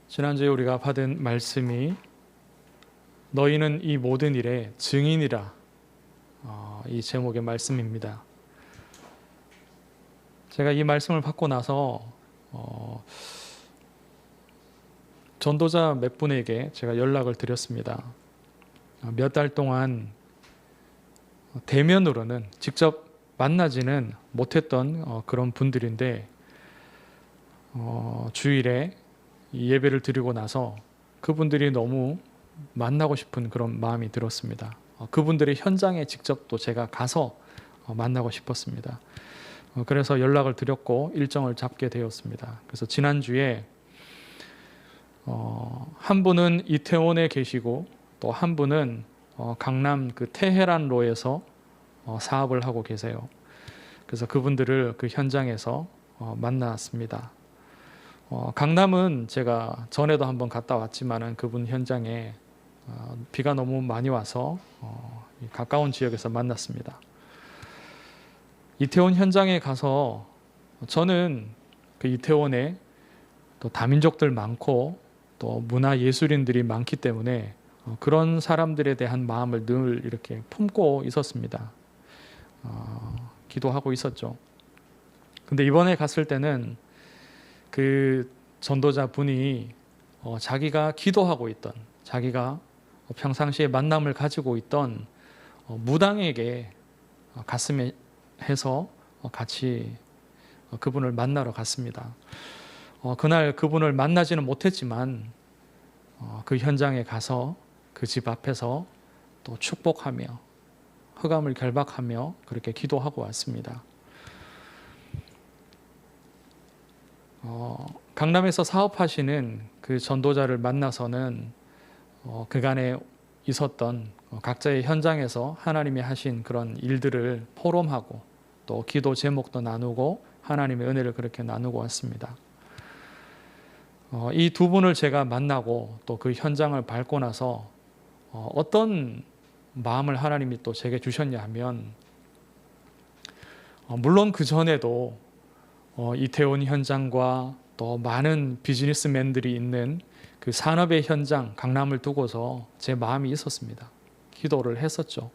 지난주에 우리가 받은 말씀이 너희는 이 모든 일의 증인이라, 이 제목의 말씀입니다. 제가 이 말씀을 받고 나서 전도자 몇 분에게 제가 연락을 드렸습니다. 몇 달 동안 대면으로는 직접 만나지는 못했던 그런 분들인데 주일에 이 예배를 드리고 나서 그분들이 너무 만나고 싶은 그런 마음이 들었습니다. 그분들의 현장에 직접 또 제가 가서 만나고 싶었습니다. 그래서 연락을 드렸고 일정을 잡게 되었습니다. 그래서 지난주에 한 분은 이태원에 계시고 또 한 분은 강남 그 테헤란로에서 사업을 하고 계세요. 그래서 그분들을 그 현장에서 만났습니다. 강남은 제가 전에도 한번 갔다 왔지만은 그분 현장에 비가 너무 많이 와서 가까운 지역에서 만났습니다. 이태원 현장에 가서 저는 그 이태원에 또 다민족들 많고 또 문화예술인들이 많기 때문에 그런 사람들에 대한 마음을 늘 이렇게 품고 있었습니다. 기도하고 있었죠. 근데 이번에 갔을 때는 그 전도자 분이 자기가 기도하고 있던, 자기가 평상시에 만남을 가지고 있던 무당에게 갔으면 해서 같이 그분을 만나러 갔습니다. 그날 그분을 만나지는 못했지만 그 현장에 가서 그 집 앞에서 또 축복하며 흑암을 결박하며 그렇게 기도하고 왔습니다. 강남에서 사업하시는 그 전도자를 만나서는 그간에 있었던 각자의 현장에서 하나님이 하신 그런 일들을 포럼하고 또 기도 제목도 나누고 하나님의 은혜를 그렇게 나누고 왔습니다. 이 두 분을 제가 만나고 또 그 현장을 밟고 나서 어떤 마음을 하나님이 또 제게 주셨냐 하면, 물론 그 전에도 이태원 현장과 또 많은 비즈니스맨들이 있는 그 산업의 현장 강남을 두고서 제 마음이 있었습니다. 기도를 했었죠.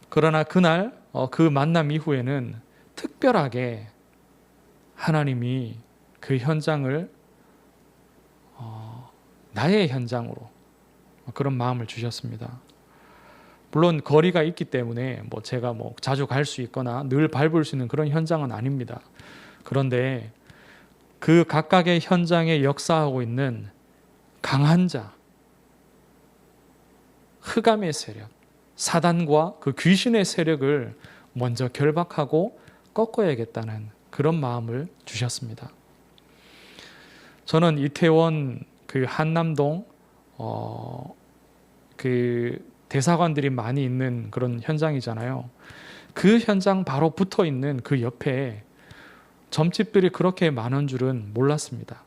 그러나 그날 그 만남 이후에는 특별하게 하나님이 그 현장을 나의 현장으로 그런 마음을 주셨습니다. 물론 거리가 있기 때문에 제가 자주 갈 수 있거나 늘 밟을 수 있는 그런 현장은 아닙니다. 그런데 그 각각의 현장에 역사하고 있는 강한 자, 흑암의 세력, 사단과 그 귀신의 세력을 먼저 결박하고 꺾어야겠다는 그런 마음을 주셨습니다. 저는 이태원 그 한남동 그 대사관들이 많이 있는 그런 현장이잖아요. 그 현장 바로 붙어 있는 그 옆에 점집들이 그렇게 많은 줄은 몰랐습니다.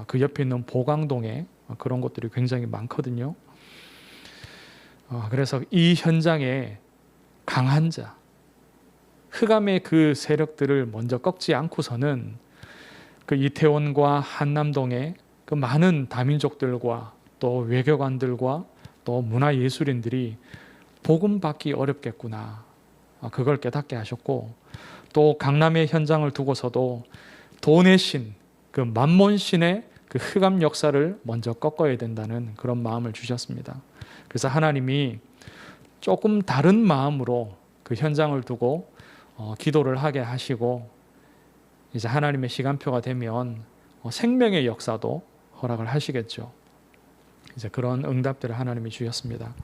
그 옆에 있는 보강동에 그런 것들이 굉장히 많거든요. 그래서 이 현장에 강한 자, 흑암의 그 세력들을 먼저 꺾지 않고서는 그 이태원과 한남동에 그 많은 다민족들과 또 외교관들과 또 문화예술인들이 복음 받기 어렵겠구나, 그걸 깨닫게 하셨고, 또 강남의 현장을 두고서도 돈의 신, 그 만몬신의 그 흑암 역사를 먼저 꺾어야 된다는 그런 마음을 주셨습니다. 그래서 하나님이 조금 다른 마음으로 그 현장을 두고 기도를 하게 하시고, 이제 하나님의 시간표가 되면 생명의 역사도 허락을 하시겠죠. 이제 그런 응답들을 하나님이 주셨습니다.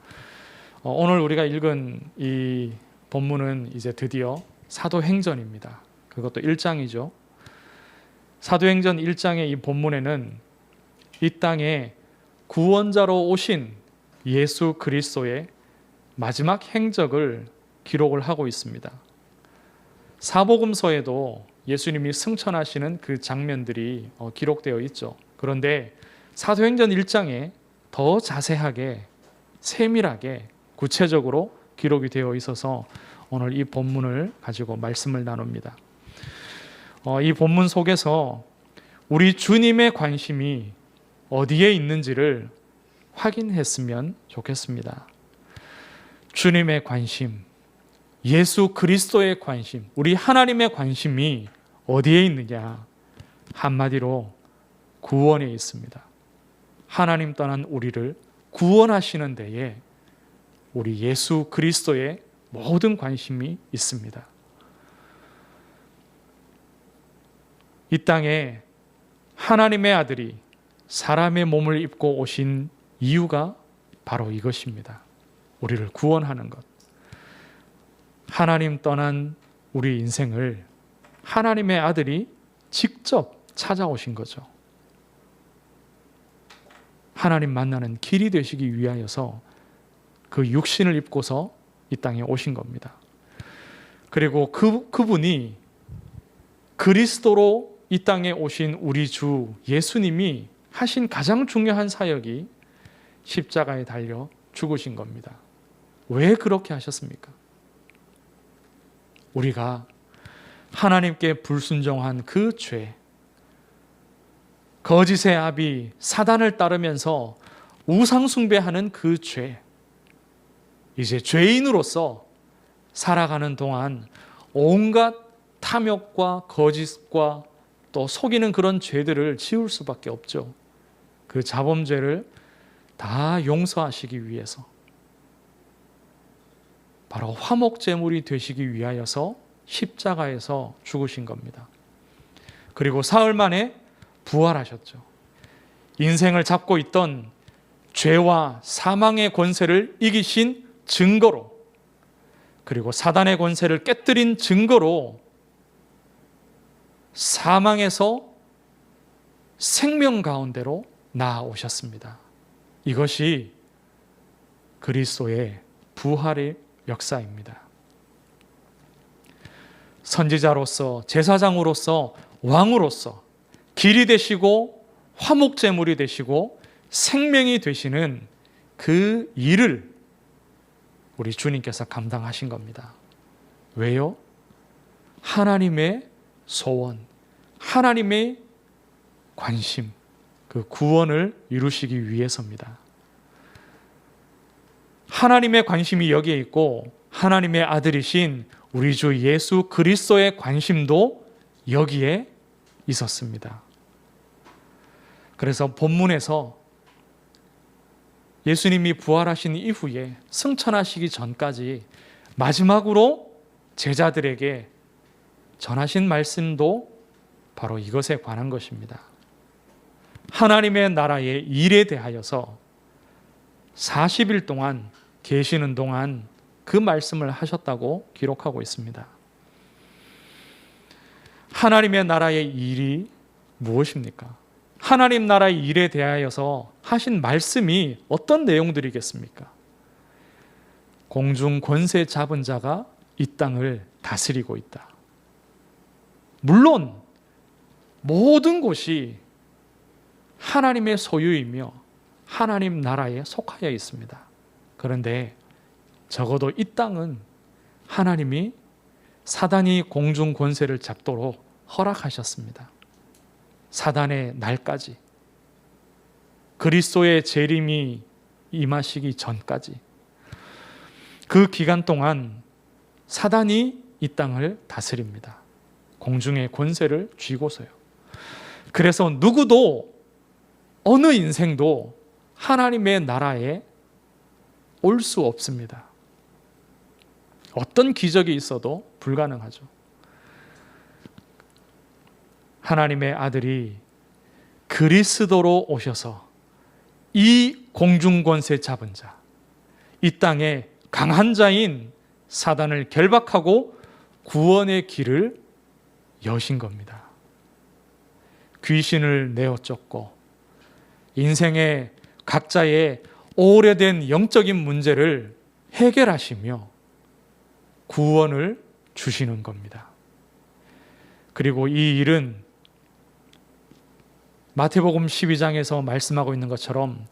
오늘 우리가 읽은 이 본문은 이제 드디어 사도행전입니다. 그것도 1장이죠. 사도행전 1장의 이 본문에는 이 땅에 구원자로 오신 예수 그리스도의 마지막 행적을 기록을 하고 있습니다. 사복음서에도 예수님이 승천하시는 그 장면들이 기록되어 있죠. 그런데 사도행전 1장에 더 자세하게, 세밀하게, 구체적으로 기록이 되어 있어서 오늘 이 본문을 가지고 말씀을 나눕니다. 이 본문 속에서 우리 주님의 관심이 어디에 있는지를 확인했으면 좋겠습니다. 주님의 관심, 예수 그리스도의 관심, 우리 하나님의 관심이 어디에 있느냐? 한마디로 구원에 있습니다. 하나님 떠난 우리를 구원하시는 데에 우리 예수 그리스도의 모든 관심이 있습니다. 이 땅에 하나님의 아들이 사람의 몸을 입고 오신 이유가 바로 이것입니다. 우리를 구원하는 것. 하나님 떠난 우리 인생을 하나님의 아들이 직접 찾아오신 거죠. 하나님 만나는 길이 되시기 위하여서 그 육신을 입고서 이 땅에 오신 겁니다. 그리고 그분이 그리스도로 이 땅에 오신 우리 주 예수님이 하신 가장 중요한 사역이 십자가에 달려 죽으신 겁니다. 왜 그렇게 하셨습니까? 우리가 하나님께 불순종한 그 죄, 거짓의 아비 사단을 따르면서 우상숭배하는 그 죄, 이제 죄인으로서 살아가는 동안 온갖 탐욕과 거짓과 또 속이는 그런 죄들을 지울 수밖에 없죠. 그 자범죄를 다 용서하시기 위해서, 바로 화목제물이 되시기 위하여서 십자가에서 죽으신 겁니다. 그리고 사흘 만에 부활하셨죠. 인생을 잡고 있던 죄와 사망의 권세를 이기신 증거로, 그리고 사단의 권세를 깨뜨린 증거로 사망에서 생명 가운데로 나아오셨습니다. 이것이 그리스도의 부활의 역사입니다. 선지자로서, 제사장으로서, 왕으로서 길이 되시고 화목제물이 되시고 생명이 되시는 그 일을 우리 주님께서 감당하신 겁니다. 왜요? 하나님의 소원, 하나님의 관심, 그 구원을 이루시기 위해서입니다. 하나님의 관심이 여기에 있고 하나님의 아들이신 우리 주 예수 그리스도의 관심도 여기에 있었습니다. 그래서 본문에서 예수님이 부활하신 이후에 승천하시기 전까지 마지막으로 제자들에게 전하신 말씀도 바로 이것에 관한 것입니다. 하나님의 나라의 일에 대하여서 40일 동안 계시는 동안 그 말씀을 하셨다고 기록하고 있습니다. 하나님의 나라의 일이 무엇입니까? 하나님 나라의 일에 대하여서 하신 말씀이 어떤 내용들이겠습니까? 공중 권세 잡은 자가 이 땅을 다스리고 있다. 물론 모든 곳이 하나님의 소유이며 하나님 나라에 속하여 있습니다. 그런데 적어도 이 땅은 하나님이 사단이 공중 권세를 잡도록 허락하셨습니다. 사단의 날까지, 그리스도의 재림이 임하시기 전까지, 그 기간 동안 사단이 이 땅을 다스립니다. 공중의 권세를 쥐고서요. 그래서 누구도, 어느 인생도 하나님의 나라에 올 수 없습니다. 어떤 기적이 있어도 불가능하죠. 하나님의 아들이 그리스도로 오셔서 이 공중권세 잡은 자, 이 땅에 강한 자인 사단을 결박하고 구원의 길을 여신 겁니다. 귀신을 내어 쫓고 인생의 각자의 오래된 영적인 문제를 해결하시며 구원을 주시는 겁니다. 그리고 이 일은 마태복음 12장에서 말씀하고 있는 것처럼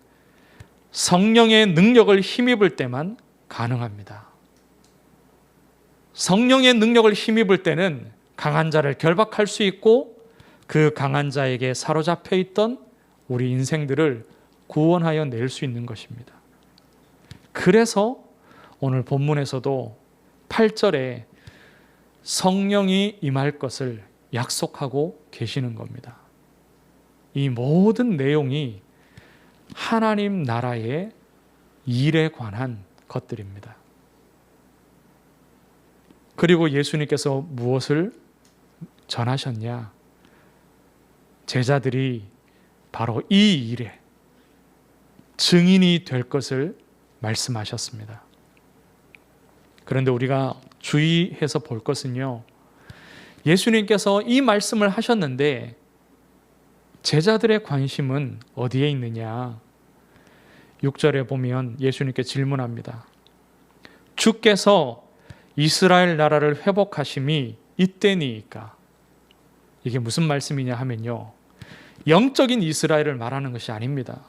성령의 능력을 힘입을 때만 가능합니다. 성령의 능력을 힘입을 때는 강한 자를 결박할 수 있고 그 강한 자에게 사로잡혀 있던 우리 인생들을 구원하여 낼 수 있는 것입니다. 그래서 오늘 본문에서도 8절에 성령이 임할 것을 약속하고 계시는 겁니다. 이 모든 내용이 하나님 나라의 일에 관한 것들입니다. 그리고 예수님께서 무엇을 전하셨냐? 제자들이 바로 이 일에 증인이 될 것을 말씀하셨습니다. 그런데 우리가 주의해서 볼 것은요, 예수님께서 이 말씀을 하셨는데 제자들의 관심은 어디에 있느냐? 6절에 보면 예수님께 질문합니다. 주께서 이스라엘 나라를 회복하심이 이때니까. 이게 무슨 말씀이냐 하면요, 영적인 이스라엘을 말하는 것이 아닙니다.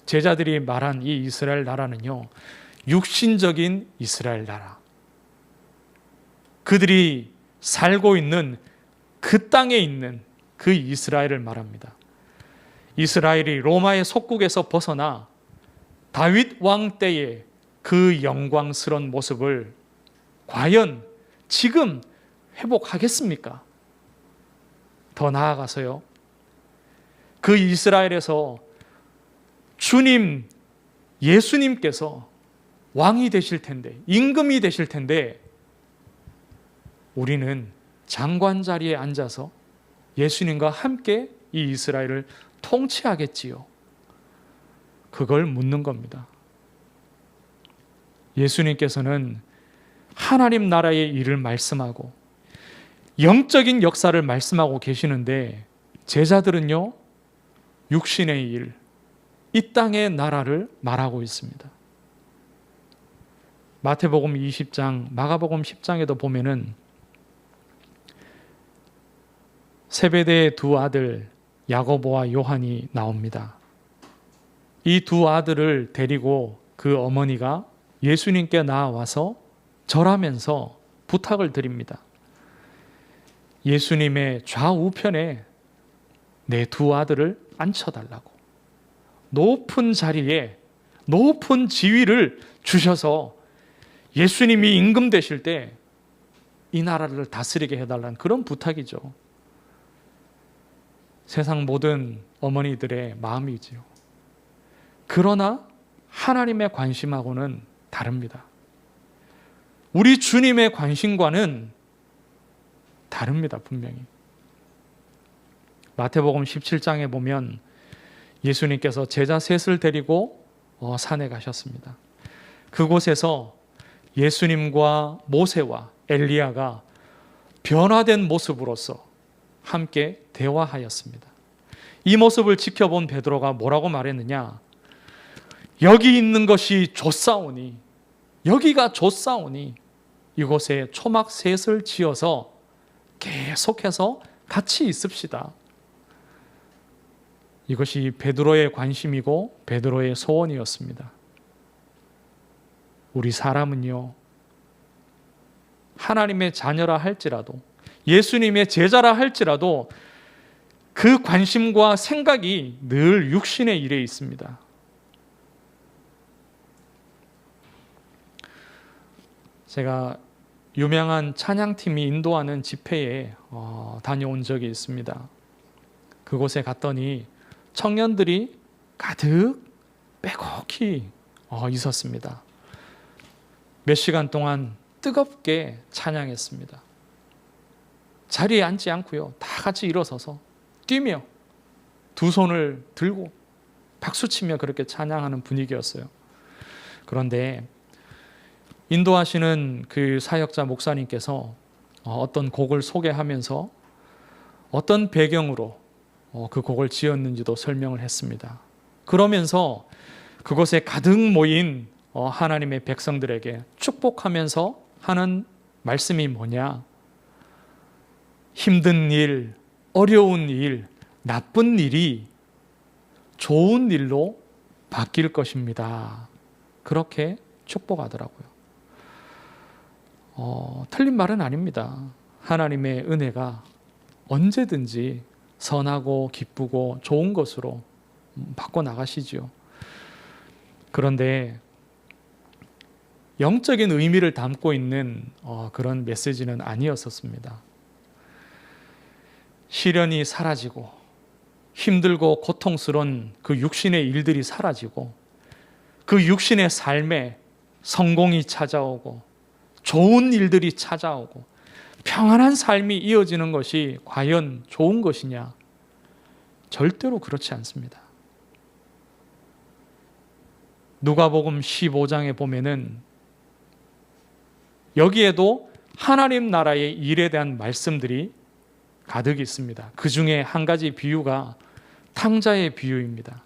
제자들이 말한 이 이스라엘 나라는요, 육신적인 이스라엘 나라. 그들이 살고 있는 그 땅에 있는 그 이스라엘을 말합니다. 이스라엘이 로마의 속국에서 벗어나 다윗 왕 때의 그 영광스러운 모습을 과연 지금 회복하겠습니까? 더 나아가서요, 그 이스라엘에서 주님, 예수님께서 왕이 되실 텐데, 임금이 되실 텐데, 우리는 장관 자리에 앉아서 예수님과 함께 이 이스라엘을 통치하겠지요. 그걸 묻는 겁니다. 예수님께서는 하나님 나라의 일을 말씀하고 영적인 역사를 말씀하고 계시는데 제자들은요, 육신의 일, 이 땅의 나라를 말하고 있습니다. 마태복음 20장, 마가복음 10장에도 보면은 세베대의 두 아들 야고보와 요한이 나옵니다. 이 두 아들을 데리고 그 어머니가 예수님께 나와서 절하면서 부탁을 드립니다. 예수님의 좌우편에 내 두 아들을 앉혀달라고. 높은 자리에 높은 지위를 주셔서 예수님이 임금 되실 때 이 나라를 다스리게 해달라는 그런 부탁이죠. 세상 모든 어머니들의 마음이지요. 그러나 하나님의 관심하고는 다릅니다. 우리 주님의 관심과는 다릅니다, 분명히. 마태복음 17장에 보면 예수님께서 제자 셋을 데리고 산에 가셨습니다. 그곳에서 예수님과 모세와 엘리야가 변화된 모습으로서 함께 대화하였습니다. 이 모습을 지켜본 베드로가 뭐라고 말했느냐? 여기 있는 것이 좋사오니, 여기가 좋사오니 이곳에 초막 셋을 지어서 계속해서 같이 있읍시다. 이것이 베드로의 관심이고 베드로의 소원이었습니다. 우리 사람은요, 하나님의 자녀라 할지라도, 예수님의 제자라 할지라도 그 관심과 생각이 늘 육신의 일에 있습니다. 제가 유명한 찬양팀이 인도하는 집회에 다녀온 적이 있습니다. 그곳에 갔더니 청년들이 가득 빼곡히 있었습니다. 몇 시간 동안 뜨겁게 찬양했습니다. 자리에 앉지 않고요, 다 같이 일어서서 뛰며 두 손을 들고 박수치며 그렇게 찬양하는 분위기였어요. 그런데 인도하시는 그 사역자 목사님께서 어떤 곡을 소개하면서 어떤 배경으로 그 곡을 지었는지도 설명을 했습니다. 그러면서 그곳에 가득 모인 하나님의 백성들에게 축복하면서 하는 말씀이 뭐냐? 힘든 일, 어려운 일, 나쁜 일이 좋은 일로 바뀔 것입니다. 그렇게 축복하더라고요. 틀린 말은 아닙니다. 하나님의 은혜가 언제든지 선하고 기쁘고 좋은 것으로 바꿔 나가시죠. 그런데 영적인 의미를 담고 있는 그런 메시지는 아니었었습니다. 시련이 사라지고 힘들고 고통스러운 그 육신의 일들이 사라지고 그 육신의 삶에 성공이 찾아오고 좋은 일들이 찾아오고 평안한 삶이 이어지는 것이 과연 좋은 것이냐? 절대로 그렇지 않습니다. 누가복음 15장에 보면은 여기에도 하나님 나라의 일에 대한 말씀들이 가득 있습니다. 그 중에 한 가지 비유가 탕자의 비유입니다.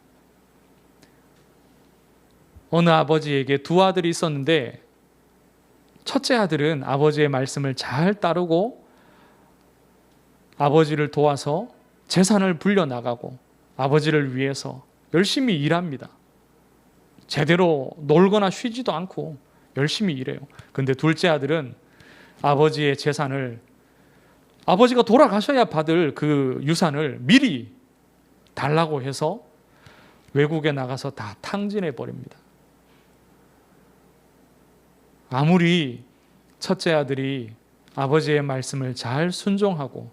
어느 아버지에게 두 아들이 있었는데 첫째 아들은 아버지의 말씀을 잘 따르고 아버지를 도와서 재산을 불려나가고 아버지를 위해서 열심히 일합니다. 제대로 놀거나 쉬지도 않고 열심히 일해요. 근데 둘째 아들은 아버지의 재산을 아버지가 돌아가셔야 받을 그 유산을 미리 달라고 해서 외국에 나가서 다 탕진해 버립니다. 아무리 첫째 아들이 아버지의 말씀을 잘 순종하고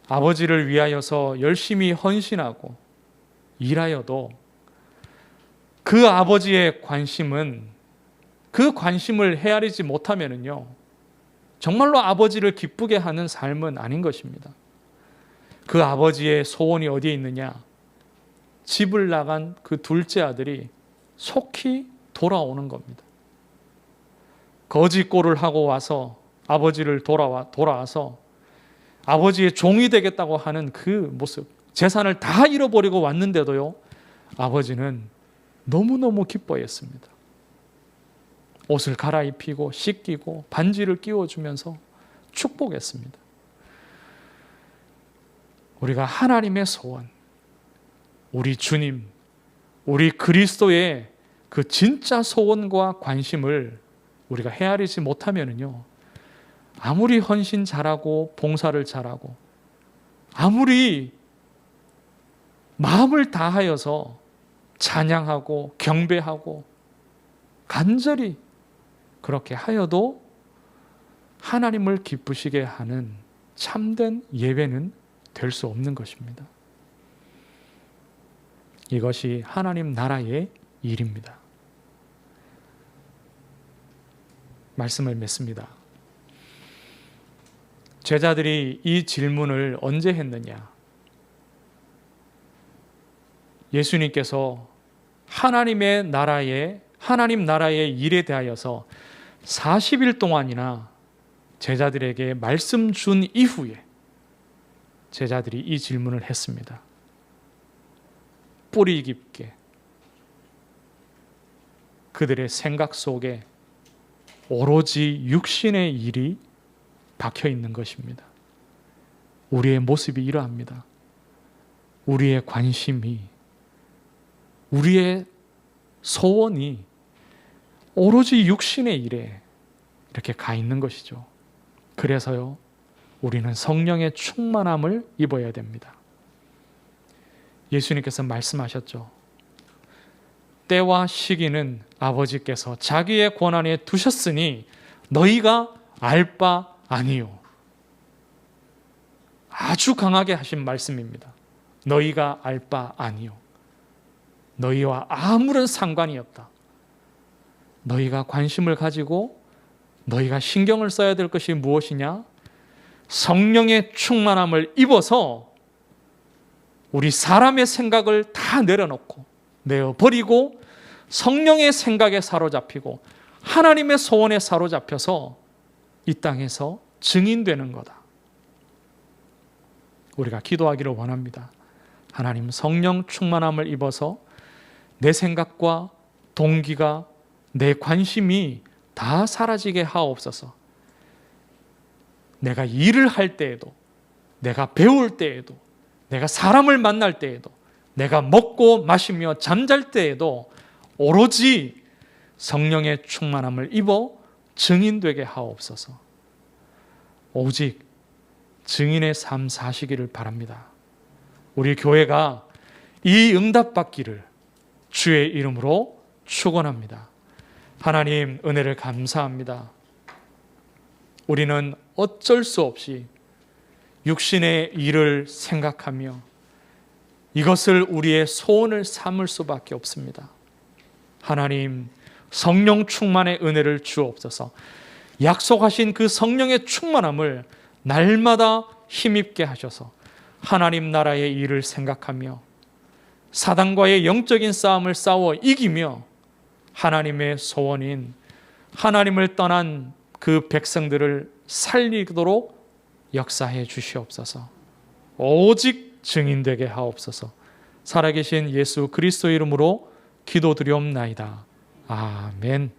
아버지를 위하여서 열심히 헌신하고 일하여도 그 아버지의 관심은 그 관심을 헤아리지 못하면요 정말로 아버지를 기쁘게 하는 삶은 아닌 것입니다. 그 아버지의 소원이 어디에 있느냐? 집을 나간 그 둘째 아들이 속히 돌아오는 겁니다. 거짓골을 하고 와서 아버지를 돌아와서 아버지의 종이 되겠다고 하는 그 모습, 재산을 다 잃어버리고 왔는데도요 아버지는 너무너무 기뻐했습니다. 옷을 갈아입히고 씻기고 반지를 끼워주면서 축복했습니다. 우리가 하나님의 소원, 우리 주님, 우리 그리스도의 그 진짜 소원과 관심을 우리가 헤아리지 못하면요 아무리 헌신 잘하고 봉사를 잘하고 아무리 마음을 다하여서 찬양하고 경배하고 간절히 그렇게 하여도 하나님을 기쁘시게 하는 참된 예배는 될 수 없는 것입니다. 이것이 하나님 나라의 일입니다. 말씀을 맺습니다. 제자들이 이 질문을 언제 했느냐? 예수님께서 하나님 나라의 일에 대하여서 40일 동안이나 제자들에게 말씀 준 이후에 제자들이 이 질문을 했습니다. 뿌리 깊게 그들의 생각 속에 오로지 육신의 일이 박혀 있는 것입니다. 우리의 모습이 이러합니다. 우리의 관심이, 우리의 소원이 오로지 육신의 일에 이렇게 가 있는 것이죠. 그래서요, 우리는 성령의 충만함을 입어야 됩니다. 예수님께서 말씀하셨죠. 때와 시기는 아버지께서 자기의 권한에 두셨으니 너희가 알 바 아니요. 아주 강하게 하신 말씀입니다. 너희가 알 바 아니요. 너희와 아무런 상관이 없다. 너희가 관심을 가지고 너희가 신경을 써야 될 것이 무엇이냐? 성령의 충만함을 입어서 우리 사람의 생각을 다 내려놓고 내어버리고 성령의 생각에 사로잡히고 하나님의 소원에 사로잡혀서 이 땅에서 증인되는 거다. 우리가 기도하기를 원합니다. 하나님 성령 충만함을 입어서 내 생각과 동기가 내 관심이 다 사라지게 하옵소서. 내가 일을 할 때에도, 내가 배울 때에도, 내가 사람을 만날 때에도, 내가 먹고 마시며 잠잘 때에도 오로지 성령의 충만함을 입어 증인되게 하옵소서. 오직 증인의 삶 사시기를 바랍니다. 우리 교회가 이 응답받기를 주의 이름으로 축원합니다. 하나님, 은혜를 감사합니다. 우리는 어쩔 수 없이 육신의 일을 생각하며 이것을 우리의 소원을 삼을 수밖에 없습니다. 하나님, 성령 충만의 은혜를 주옵소서. 약속하신 그 성령의 충만함을 날마다 힘입게 하셔서 하나님 나라의 일을 생각하며 사단과의 영적인 싸움을 싸워 이기며 하나님의 소원인 하나님을 떠난 그 백성들을 살리도록 역사해 주시옵소서. 오직 증인되게 하옵소서. 살아계신 예수 그리스도 이름으로 기도드리옵나이다. 아멘.